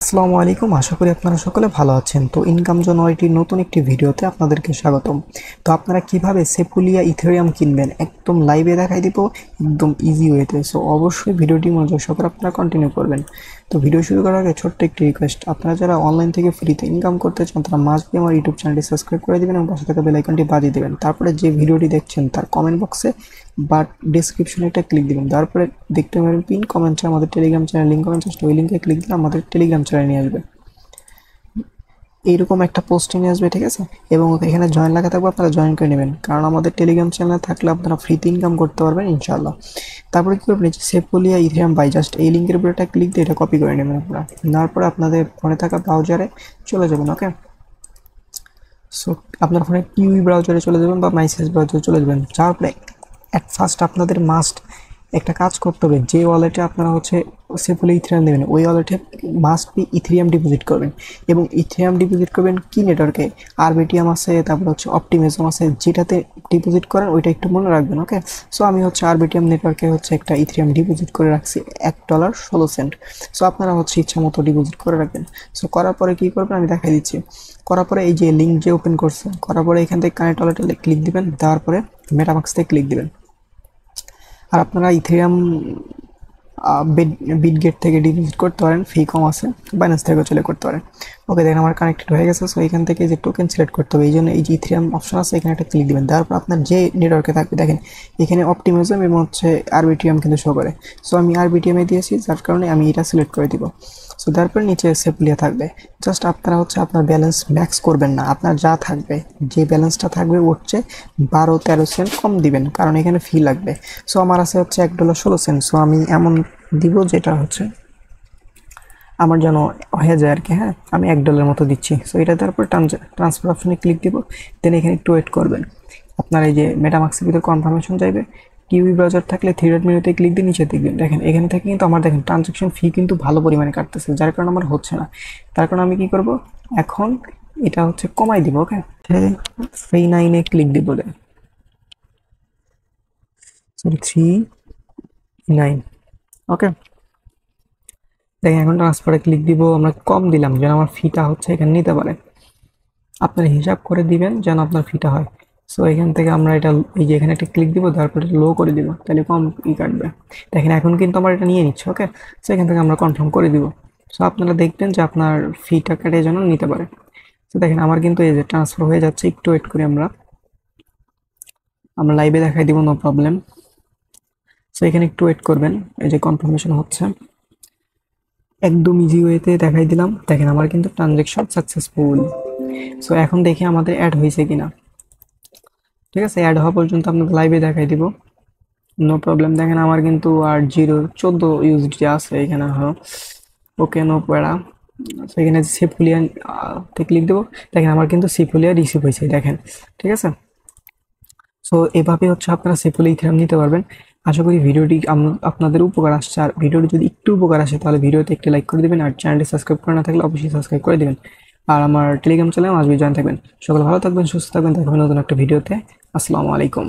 আসসালামু আলাইকুম। আশা করি আপনারা সকলে ভালো আছেন। তো ইনকাম জেনারেটর নতুন একটি ভিডিওতে আপনাদেরকে স্বাগতম। তো আপনারা কিভাবে সেপুলিয়া ইথেরিয়াম কিনবেন একদম লাইভে দেখাই দিব, একদম ইজি ওয়েতে। সো অবশ্যই ভিডিওটি মনোযোগ সহকারে আপনারা কন্টিনিউ করবেন। তো ভিডিও শুরু করার আগে ছোট্ট একটি রিকোয়েস্ট, আপনারা যারা অনলাইন থেকে ফ্রিতে ইনকাম করতে চান তারা মাস্ট বি আমার ইউটিউব চ্যানেলটি সাবস্ক্রাইব করে দিবেন এবং পাশে থাকা বেল আইকনটি বাজিয়ে দিবেন। তারপরে যে ভিডিওটি দেখছেন তার কমেন্ট বক্সে বা ডেসক্রিপশনে একটা ক্লিক দিবেন। তারপরে দেখতে পাবেন পিন কমেন্টে আমাদের টেলিগ্রাম চ্যানেল লিঙ্ক কমেন্ট আসলে ওই লিঙ্কে ক্লিক দিলে আমাদের টেলিগ্রাম চ্যানেলে নিয়ে আসবে। এইরকম একটা পোস্টে নিয়ে আসবে, ঠিক আছে? এবং এখানে জয়েন লেখা থাকবে, আপনারা জয়েন করে নেবেন, কারণ আমাদের টেলিগ্রাম চ্যানেলে থাকলে আপনারা ফ্রিতে ইনকাম করতে পারবেন ইনশাআল্লাহ। তারপরে কী করবেন, সেপুলিয়া ইথেরিয়াম বাই জাস্ট এই লিঙ্কের উপরে একটা ক্লিক দিয়ে এটা কপি করে নেবেন আপনারা। নেওয়ার পরে আপনাদের ফোনে থাকা ব্রাউজারে চলে যাবেন। ওকে, সো আপনার ফোনে কিউই ব্রাউজারে চলে যাবেন বা মাইসেস ব্রাউজারে চলে যাবেন। যাওয়ার পরে অ্যাট ফার্স্ট আপনাদের মাস্ট একটা কাজ করতে হবে, যে ওয়ালেটে আপনারা সেফুলি ইথেরিয়াম দেবেন ওই ওয়ালেটে মাস্ট বি ইথেরিয়াম ডিপোজিট করবেন। এবং ইথেরিয়াম ডিপোজিট করবেন কি নেটওয়ার্কে, আরবিটিএম আছে, তারপর অপটিমিজম আছে, যেটাতে ডিপোজিট করেন ওইটা একটু মনে রাখবেন। ওকে, সো আমি আরবিটিএম নেটওয়ার্কে একটা ইথেরিয়াম ডিপোজিট করে রাখছি $1.16। সো আপনারা ইচ্ছা মতো ডিপোজিট করে রাখবেন। সো করার পরে কী করবেন আমি দেখাই দিচ্ছি। করার পরে এই যে লিঙ্ক যে ওপেন করছে, করার পরে এখান থেকে কানেক্ট ওয়ালেটে ক্লিক দিবেন, দেওয়ার পরে মেটামাক্সতে ক্লিক দিবেন। আর আপনারা ইথেরিয়াম বিটগেট থেকে ডিপোজিট করতে পারেন, ফি কম আছে, বাইন্যান্স থেকেও চলে করতে পারেন। ওকে, দেখেন আমার কানেক্টেড হয়ে গেছে। সো এখান থেকে যে টোকেন সিলেক্ট করতে হবে, এই জন্য এই যে ইথেরিয়াম অপশন আছে এখানে একটা ক্লিক দিবেন। তারপর আপনার যে নেটওয়ার্কে থাকবে, দেখেন এখানে অপটিমিজম এবং আরবিটিএম কিন্তু শো করে। সো আমি আরবিটিএমে দিয়েছি, যার কারণে আমি এটা সিলেক্ট করে দিব। সো তারপর নিচে সেপুলিয়া থাকবে। জাস্ট আপনারা আপনার ব্যালেন্স ম্যাক্স করবেন না, আপনার যা থাকবে, যে ব্যালেন্সটা থাকবে ওর চেয়ে 12-13 সেন্ট কম দিবেন, কারণ এখানে ফি লাগবে। সো আমার আছে $1.16। সো আমি এমন দিব যেটা আমার যেন হয়ে যায় আর কি। হ্যাঁ, আমি $1 মতো দিচ্ছি। সো এটা তারপর ট্রান্সফার অপশনে ক্লিক দিব। দেন এখানে একটু ওয়েট করবেন। আপনার এই যে মেটামাক্সের ভিতরে কনফার্মেশন যাবে, কিউই ব্রাউজার থাকলে 3 মেনুতে ক্লিক দিয়ে নিচে দেখবেন। দেখেন এখানে থেকে কিন্তু আমার দেখেন ট্রানজাকশন ফি কিন্তু ভালো পরিমাণে কাটতেছে, যার কারণে আমার হচ্ছে না। তার কারণে আমি কি করব, এখন এটা কমাই দিব। ওকে, 39-এ ক্লিক দিব, সরি 39। ওকে, দেখেন এখন ট্রান্সফারে ক্লিক দিব, আমরা কম দিলাম যেন আমার ফিটা এখানে নিতে পারে। আপনার হিসাব করে দিবেন যেন আপনার ফিটা হয়। সো এখান থেকে আমরা এটা এই যে এখানে একটা ক্লিক দিব, তারপরে লো করে দিব, তাহলে কম কাটবে। দেখেন এখন কিন্তু আমার এটা নিয়ে নিচ্ছে। ওকে, সো এখান থেকে আমরা কনফার্ম করে দিব। সো আপনারা দেখবেন যে আপনার ফিটা কেটে যেন নিতে পারে। তো দেখেন আমার কিন্তু এই যে ট্রান্সফার হয়ে যাচ্ছে। একটু ওয়েট করি, আমরা লাইভে দেখাই দিব, নো প্রবলেম। সো এখানে একটু ওয়েট করবেন, এই যে কনফার্মেশন হচ্ছে, একদম ইজি ওয়েতে দেখাই দিলাম। দেখেন আমার কিন্তু ট্রানজেকশন সাকসেসফুল। সো এখন দেখি আমাদের অ্যাড হয়েছে কিনা। ঠিক আছে, অ্যাড হওয়া পর্যন্ত আপনাকে লাইভে দেখাই দিব, নো প্রবলেম। দেখেন আমার কিন্তু আর 0.14 ইউএসডি আছে এখানে। হ্যাঁ, ওকে, নো প্যারা। সো এখানে সেফুলিয়া তে ক্লিক দেবো। দেখেন আমার কিন্তু সেফুলিয়া রিসিভ হয়েছে, দেখেন। ঠিক আছে, সো এভাবে আপনারা সেফুলি ইথেরিয়াম নিতে পারবেন। আশা করি ভিডিওটি আপনাদের উপকার আসছে। আর ভিডিওটি যদি একটু উপকার আসে তাহলে ভিডিওতে একটি লাইক করে দেবেন, আর চ্যানেলটি সাবস্ক্রাইব করে না থাকলে অবশ্যই সাবস্ক্রাইব করে দেবেন। আর আমার টেলিগ্রাম চ্যানেলে আসবে, জয়েন থাকবেন। সকলে ভালো থাকবেন, সুস্থ থাকবেন, দেখা হবে নতুন একটা ভিডিওতে। আসসালামু আলাইকুম।